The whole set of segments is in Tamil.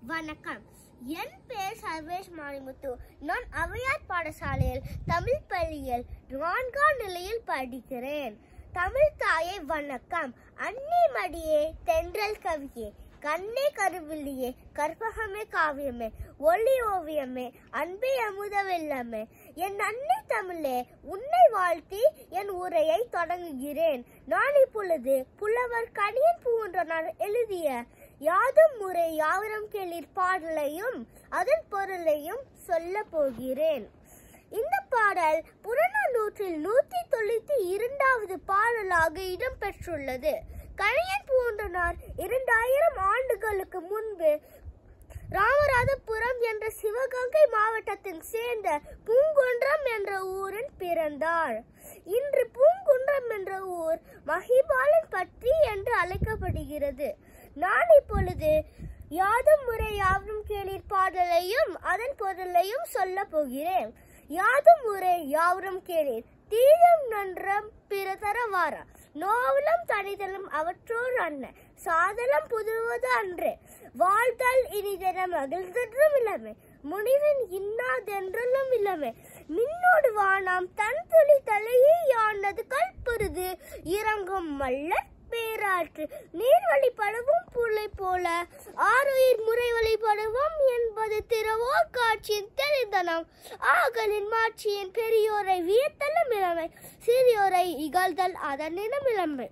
வணக்கம். என் பெயர் சர்வேஷ் மாரிமுத்து. நான் அவையார் பாடசாலையில் தமிழ் பள்ளியில் 4ஆம் நிலையில் படிக்கிறேன். தமிழ் தாயே வணக்கம். அன்னை மடியே தென்றல் கவியே, கண்ணே கருவில்லியே, கற்பகமே காவியமே, ஒளி ஓவியமே, அன்பே அமுத வெள்ளமே, என் அன்னை தமிழே, உன்னை வாழ்த்தி என் உரையை தொடங்குகிறேன். நான் இப்பொழுது புலவர் கணியன் பூங்குன்றனார் எழுதிய யாதும் ஊரே யாவரும் கேளீர் பாடலையும் அதன் பொருளையும் சொல்ல போகிறேன். இந்த பாடல் புறநானூற்றில் 192வது பாடலாக இடம்பெற்றுள்ளது. கணியன் பூங்குன்றனார் 2000 ஆண்டுகளுக்கு முன்பு ராமநாதபுரம் என்ற சிவகங்கை மாவட்டத்தில் சேர்ந்த பூங்குன்றம் என்ற ஊரில் பிறந்தார். இன்று பூங்குன்றம் என்ற ஊர் மகிபாலன் பட்டி என்று அழைக்கப்படுகிறது. நான் இப்பொழுது யாதும் ஊரே யாவரும் கேளீர் பாடலையும் அதன் பொருளையும் சொல்ல போகிறேன். யாதும் ஊரே யாவரும் கேளீர், தீதும் நன்றம் பிற தரவாரா, நோவலும் தனிதலும் அவற்றோர் அன்ன, சாதலம் புதுவது அன்று, வாழ்தல் இனிதென மகிழ்ந்தென்றும் இளமை, முனிவன் இன்னாதென்றும் இளமை, மின்னோடு வானாம் தன் துளி தலையே யானது கல்புருது, இறங்கும் மல்லர் பேராற்று, நீர் வழிபடுவோம் புலை போல, ஆறுயிர் முறை வழிபடுவோம் என்பது திறவோர் காட்சியின் தெரிந்தனம், ஆகலின் மாட்சியின் பெரியோரை வியத்தலும் இளமை, சிறியோரை இகழ்தல் அதனினும் இளமை.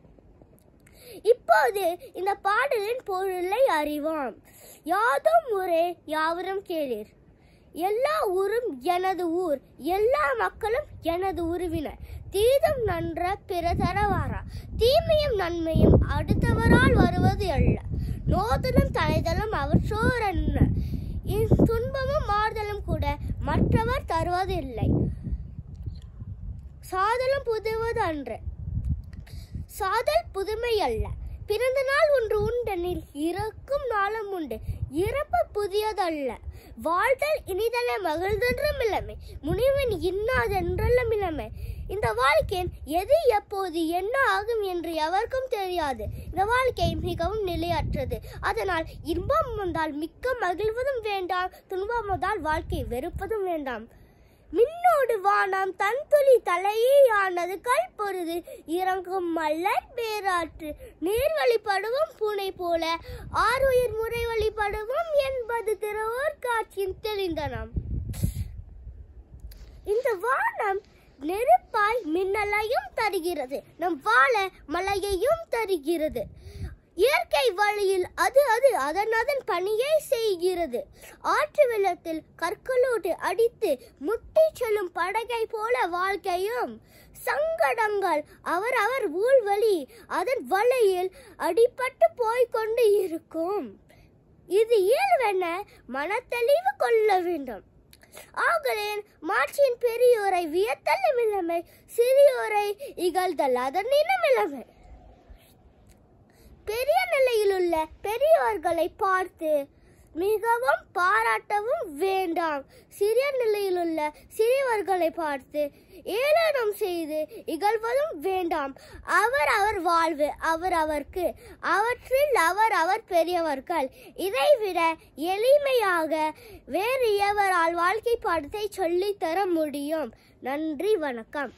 இப்போது இந்த பாடலின் பொருளை அறிவோம். யாதும் ஊரே யாவரும் கேளீர். எல்லா ஊரும் எனது ஊர், எல்லா மக்களும் எனது உறவினர், தீதும் நன்ற பிற தரவாரா, தீமையும் நன்மையும் அடுத்தவரால் வருவது அல்ல, நோதலும் தனைதலும் அவற்றோர் என்ன, துன்பமும் மாறுதலும் கூட மற்றவர் தருவது இல்லை, சாதலும் புதுவது அன்று, சாதல் புதுமை அல்ல, பிறந்த நாள் ஒன்று உண்டெனில் இறக்கும் நாளும் உண்டு, இறப்பு புதியதல்ல, வாழ்தல் இனிதன மகிழ்ந்தென்றும் இளமை, முனிவன் இன்னாதென்றும் இளமை. இந்த வாழ்க்கையின் எது எப்போது என்ன ஆகும் என்று எவருக்கும் தெரியாது. இந்த வாழ்க்கை மிகவும் நிலையற்றது. அதனால் இன்பம் வந்தால் மிக்க மகிழ்வதும் வேண்டாம், துன்பம் வந்தால் வாழ்க்கை வெறுப்பதும் வேண்டாம். மின்னோடு வானாம் தன் துளி தலையே யானது கல்பொருது, இறங்கும் மல்லர் பேராற்று, நீர் வழிபடுவோம் பூனை போல, ஆறுயிர் முறை வழிபடுவோம் என்பது திறவோர் காட்சியின் தெரிந்தனம். இந்த வானம் நெருப்பாய் மின்னலையும் தருகிறது, நம் வாழ மலையையும் தருகிறது. இயற்கை வழியில் அது அதன் பணியை செய்கிறது. ஆற்று வெள்ளத்தில் கற்களோடு அடித்து முட்டி செல்லும் படகை போல வாழ்க்கையும், சங்கடங்கள் அவர் ஊழ்வழி அதன் வலையில் அடிபட்டு போய்கொண்டு இருக்கும். இது இயல்பென மனத்தெளிவு கொள்ள வேண்டும். ஆகலின் மாட்சியின் பெரியோரை வியத்தலும் இளமை, சிறியோரை இகழ்தல் அதனினும் இளமை. பெரிய நிலையில் உள்ள பெரியவர்களை பார்த்து மிகவும் பாராட்டவும் வேண்டாம். சிறிய நிலையில் உள்ள சிறியவர்களை பார்த்து ஏளனம் செய்து இகழ்வதும் வேண்டாம். அவர் வாழ்வு அவருக்கு, அவற்றில் அவர் பெரியவர்கள். இதைவிட எளிமையாக வேறு எவரால் வாழ்க்கை பாடத்தை சொல்லித்தர முடியும்? நன்றி, வணக்கம்.